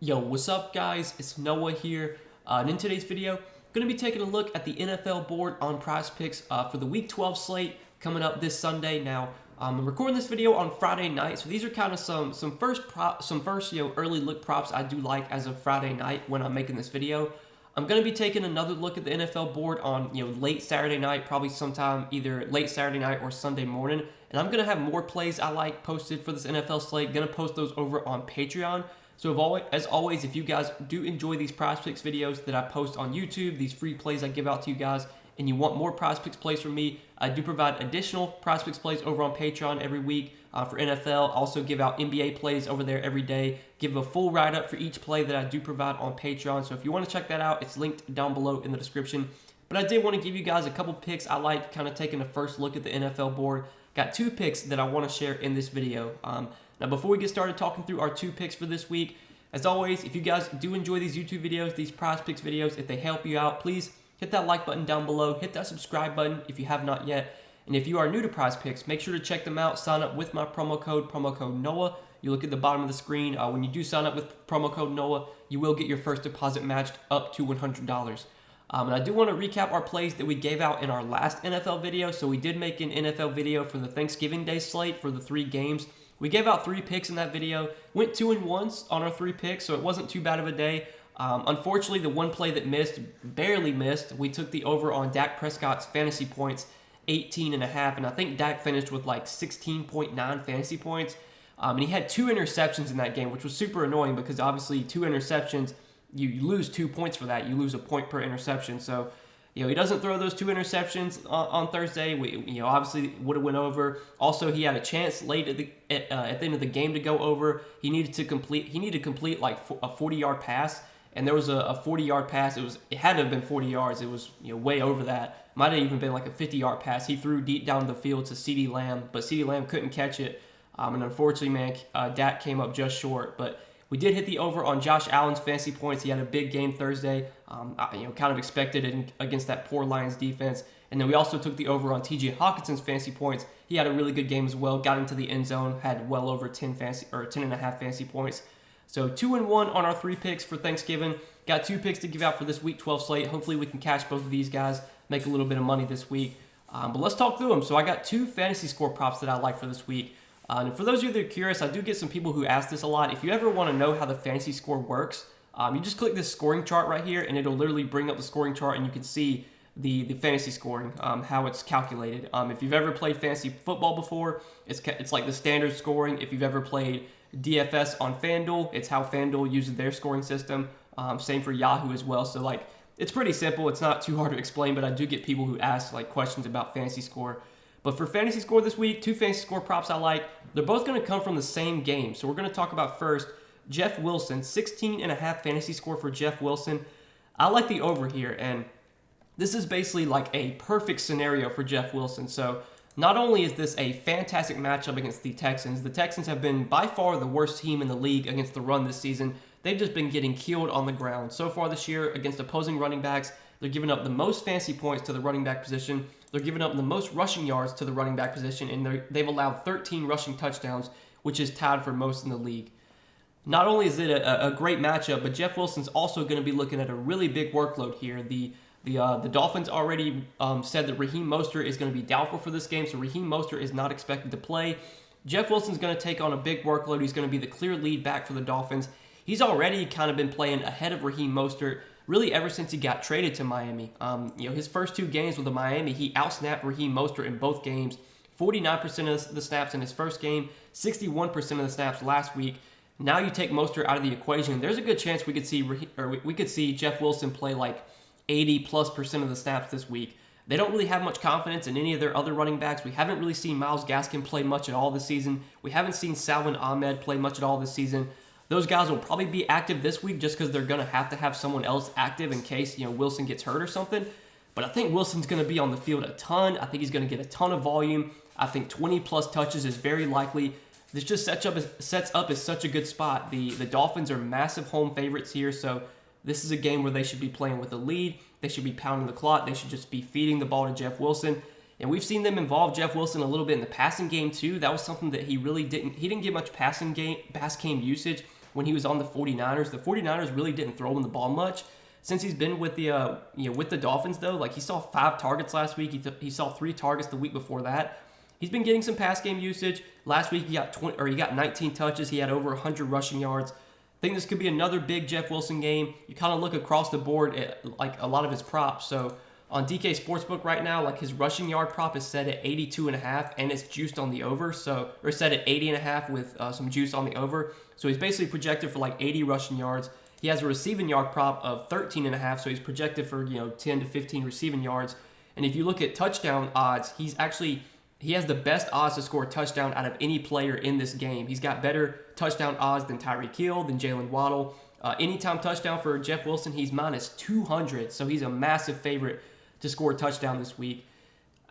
Yo, what's up guys? It's Noah here, and in today's video, I'm going to be taking a look at the NFL board on Prizepicks for the Week 12 slate coming up this Sunday. Now, I'm recording this video on Friday night, so these are kind of some first early look props I do like as of Friday night when I'm making this video. I'm going to be taking another look at the NFL board on late Saturday night, probably sometime either late Saturday night or Sunday morning, and I'm going to have more plays I like posted for this NFL slate. Going to post those over on Patreon. So as always, if you guys do enjoy these Prizepicks videos that I post on YouTube, these free plays I give out to you guys, and you want more Prizepicks plays from me, I do provide additional Prizepicks plays over on Patreon every week for NFL. Also give out NBA plays over there every day. Give a full write-up for each play that I do provide on Patreon. So if you want to check that out, it's linked down below in the description. But I did want to give you guys a couple picks I like, kind of taking a first look at the NFL board. Got two picks that I want to share in this video. Now, before we get started talking through our two picks for this week, as always, if you guys do enjoy these YouTube videos, these Prizepicks videos, if they help you out, please hit that like button down below. Hit that subscribe button if you have not yet. And if you are new to Prizepicks, make sure to check them out. Sign up with my promo code Noah. You look at the bottom of the screen. When you do sign up with promo code Noah, you will get your first deposit matched up to $100. And I do want to recap our plays that we gave out in our last NFL video. So we did make an NFL video for the Thanksgiving Day slate for the 3 games. We gave out 3 picks in that video. Went 2-1 on our 3 picks, so it wasn't too bad of a day. Unfortunately, the one play that barely missed, we took the over on Dak Prescott's fantasy points, 18.5, and I think Dak finished with like 16.9 fantasy points. And he had 2 interceptions in that game, which was super annoying because obviously 2 interceptions, you lose 2 points for that. You lose a point per interception. So, he doesn't throw those 2 interceptions on Thursday. We, obviously would have went over. Also, he had a chance late at the end of the game to go over. He needed to complete like a 40-yard pass, and there was a 40-yard pass. It had to have been 40 yards. It was way over that. Might have even been like a 50-yard pass. He threw deep down the field to CeeDee Lamb, but CeeDee Lamb couldn't catch it. And unfortunately, man, Dak came up just short. But we did hit the over on Josh Allen's fantasy points. He had a big game Thursday. Kind of expected it against that poor Lions defense. And then we also took the over on T.J. Hawkinson's fantasy points. He had a really good game as well. Got into the end zone, had well over 10.5 fantasy points. So 2-1 on our 3 picks for Thanksgiving. Got 2 picks to give out for this Week 12 slate. Hopefully we can catch both of these guys, make a little bit of money this week. But let's talk through them. So I got 2 fantasy score props that I like for this week. And for those of you that are curious, I do get some people who ask this a lot. If you ever want to know how the fantasy score works, you just click this scoring chart right here, and it'll literally bring up the scoring chart, and you can see the fantasy scoring, how it's calculated. If you've ever played fantasy football before, it's like the standard scoring. If you've ever played DFS on FanDuel, it's how FanDuel uses their scoring system. Same for Yahoo as well. So it's pretty simple. It's not too hard to explain, but I do get people who ask questions about fantasy score. But for fantasy score this week, 2 fantasy score props I like. They're both going to come from the same game. So we're going to talk about first Jeff Wilson, 16.5 fantasy score for Jeff Wilson. I like the over here, and this is basically like a perfect scenario for Jeff Wilson. So not only is this a fantastic matchup against the Texans have been by far the worst team in the league against the run this season. They've just been getting killed on the ground. So far this year against opposing running backs, they're giving up the most fantasy points to the running back position. They're giving up the most rushing yards to the running back position, and they've allowed 13 rushing touchdowns, which is tied for most in the league. Not only is it a great matchup, but Jeff Wilson's also going to be looking at a really big workload here. The Dolphins already said that Raheem Mostert is going to be doubtful for this game, so Raheem Mostert is not expected to play. Jeff Wilson's going to take on a big workload. He's going to be the clear lead back for the Dolphins. He's already kind of been playing ahead of Raheem Mostert really ever since he got traded to Miami. His first 2 games with the Miami, he outsnapped Raheem Mostert in both games. 49% of the snaps in his first game, 61% of the snaps last week. Now you take Mostert out of the equation, there's a good chance we could see Jeff Wilson play like 80+% of the snaps this week. They don't really have much confidence in any of their other running backs. We haven't really seen Myles Gaskin play much at all this season. We haven't seen Salvon Ahmed play much at all this season. Those guys will probably be active this week just because they're going to have someone else active in case Wilson gets hurt or something. But I think Wilson's going to be on the field a ton. I think he's going to get a ton of volume. I think 20+ touches is very likely. This just sets up as such a good spot. The Dolphins are massive home favorites here, so this is a game where they should be playing with a lead. They should be pounding the clock. They should just be feeding the ball to Jeff Wilson. And we've seen them involve Jeff Wilson a little bit in the passing game too. That was something that he didn't get much pass game usage when he was on the 49ers. The 49ers really didn't throw him the ball much. Since he's been with the with the Dolphins, though, like he saw 5 targets last week. He saw 3 targets the week before that. He's been getting some pass game usage. Last week he got 19 touches. He had over 100 rushing yards. I think this could be another big Jeff Wilson game. You kind of look across the board at like a lot of his props. So on DK Sportsbook right now, like his rushing yard prop is set at 82.5, and it's juiced on the over. So or set at 80.5 with some juice on the over. So he's basically projected for like 80 rushing yards. He has a receiving yard prop of 13.5, so he's projected for 10 to 15 receiving yards. And if you look at touchdown odds, he has the best odds to score a touchdown out of any player in this game. He's got better touchdown odds than Tyreek Hill, than Jalen Waddle. Anytime touchdown for Jeff Wilson, he's minus 200, so he's a massive favorite to score a touchdown this week.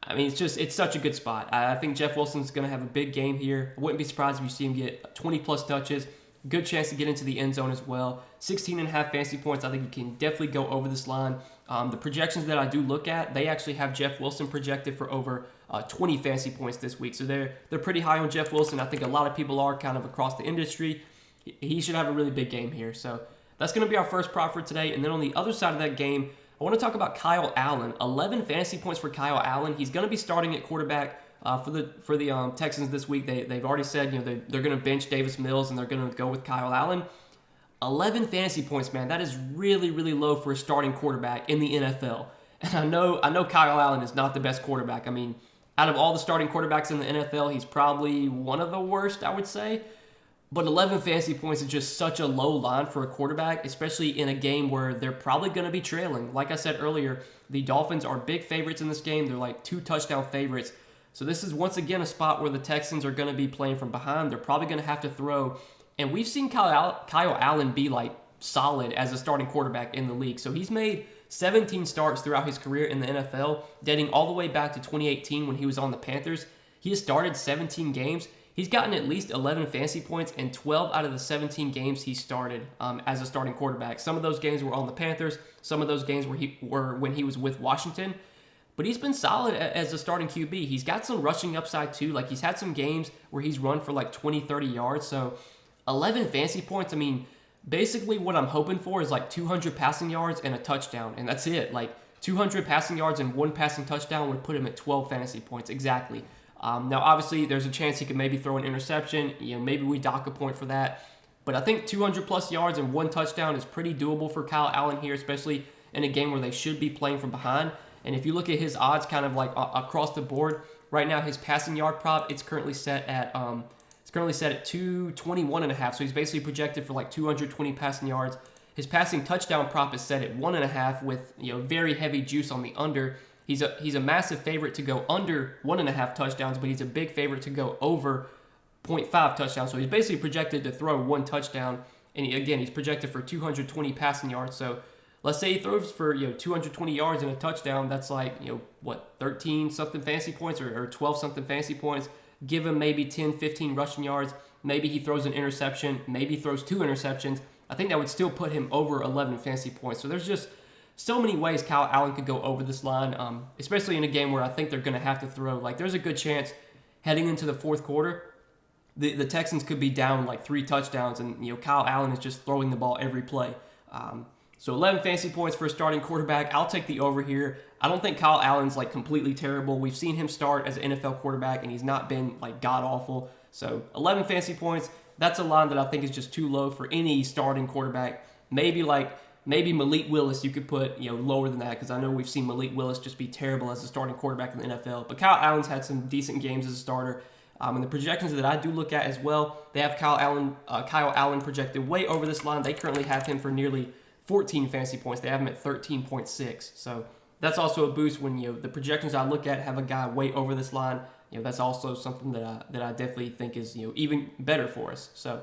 I mean, it's such a good spot. I think Jeff Wilson's going to have a big game here. I wouldn't be surprised if you see him get 20-plus touches. Good chance to get into the end zone as well. 16.5 fantasy points. I think you can definitely go over this line. The projections that I do look at, they actually have Jeff Wilson projected for over 20 fantasy points this week. So they're pretty high on Jeff Wilson. I think a lot of people are kind of across the industry. He should have a really big game here. So that's going to be our first prop for today. And then on the other side of that game, I want to talk about Kyle Allen. 11 fantasy points for Kyle Allen. He's going to be starting at quarterback for the Texans this week. They've already said they're going to bench Davis Mills and they're going to go with Kyle Allen. 11 fantasy points, man. That is really, really low for a starting quarterback in the NFL. And I know Kyle Allen is not the best quarterback. I mean, out of all the starting quarterbacks in the NFL, he's probably one of the worst, I would say. But 11 fantasy points is just such a low line for a quarterback, especially in a game where they're probably going to be trailing. Like I said earlier, the Dolphins are big favorites in this game. They're like 2 touchdown favorites. So this is once again a spot where the Texans are going to be playing from behind. They're probably going to have to throw. And we've seen Kyle Allen be like solid as a starting quarterback in the league. So he's made 17 starts throughout his career in the NFL, dating all the way back to 2018 when he was on the Panthers. He has started 17 games. He's gotten at least 11 fantasy points in 12 out of the 17 games he started as a starting quarterback. Some of those games were on the Panthers. Some of those games were when he was with Washington. But he's been solid as a starting QB. He's got some rushing upside too. Like he's had some games where he's run for like 20, 30 yards. So 11 fantasy points, I mean, basically what I'm hoping for is like 200 passing yards and a touchdown. And that's it. Like 200 passing yards and 1 passing touchdown would put him at 12 fantasy points exactly. Now, obviously, there's a chance he could maybe throw an interception. Maybe we dock a point for that. But I think 200-plus yards and 1 touchdown is pretty doable for Kyle Allen here, especially in a game where they should be playing from behind. And if you look at his odds kind of like across the board, right now his passing yard prop, it's currently set at 221.5. So he's basically projected for like 220 passing yards. His passing touchdown prop is set at 1.5 with very heavy juice on the under. He's a massive favorite to go under 1.5 touchdowns, but he's a big favorite to go over 0.5 touchdowns. So he's basically projected to throw 1 touchdown, and he's projected for 220 passing yards. So let's say he throws for 220 yards and a touchdown. That's like 13 something fantasy points or 12 something fantasy points. Give him maybe 10, 15 rushing yards. Maybe he throws an interception. Maybe he throws 2 interceptions. I think that would still put him over 11 fantasy points. So there's just so many ways Kyle Allen could go over this line, especially in a game where I think they're going to have to throw. Like, there's a good chance heading into the fourth quarter, the Texans could be down like 3 touchdowns, and Kyle Allen is just throwing the ball every play. So 11 fantasy points for a starting quarterback. I'll take the over here. I don't think Kyle Allen's like completely terrible. We've seen him start as an NFL quarterback, and he's not been like god-awful. So 11 fantasy points, that's a line that I think is just too low for any starting quarterback. Maybe Malik Willis you could put lower than that, because I know we've seen Malik Willis just be terrible as a starting quarterback in the NFL. But Kyle Allen's had some decent games as a starter. And the projections that I do look at as well, they have Kyle Allen projected way over this line. They currently have him for nearly 14 fantasy points. They have him at 13.6. So that's also a boost when the projections I look at have a guy way over this line. That's also something that I definitely think is even better for us. So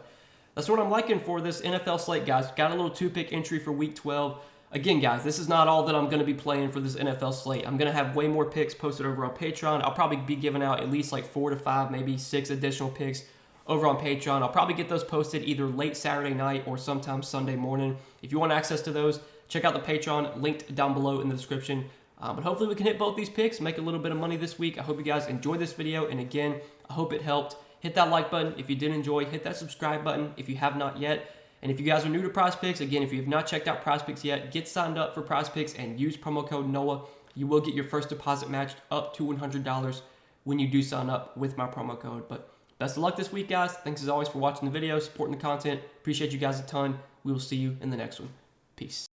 that's what I'm liking for this NFL slate, guys. Got a little 2-pick entry for Week 12. Again, guys, this is not all that I'm going to be playing for this NFL slate. I'm going to have way more picks posted over on Patreon. I'll probably be giving out at least like 4 to 5, maybe 6 additional picks over on Patreon. I'll probably get those posted either late Saturday night or sometime Sunday morning. If you want access to those, check out the Patreon, linked down below in the description. But hopefully we can hit both these picks, make a little bit of money this week. I hope you guys enjoyed this video. And again, I hope it helped. Hit that like button if you did enjoy. Hit that subscribe button if you have not yet. And if you guys are new to Prizepicks, again, if you have not checked out Prizepicks yet, get signed up for Prizepicks and use promo code NOAH. You will get your first deposit matched up to $100 when you do sign up with my promo code. But best of luck this week, guys. Thanks as always for watching the video, supporting the content. Appreciate you guys a ton. We will see you in the next one. Peace.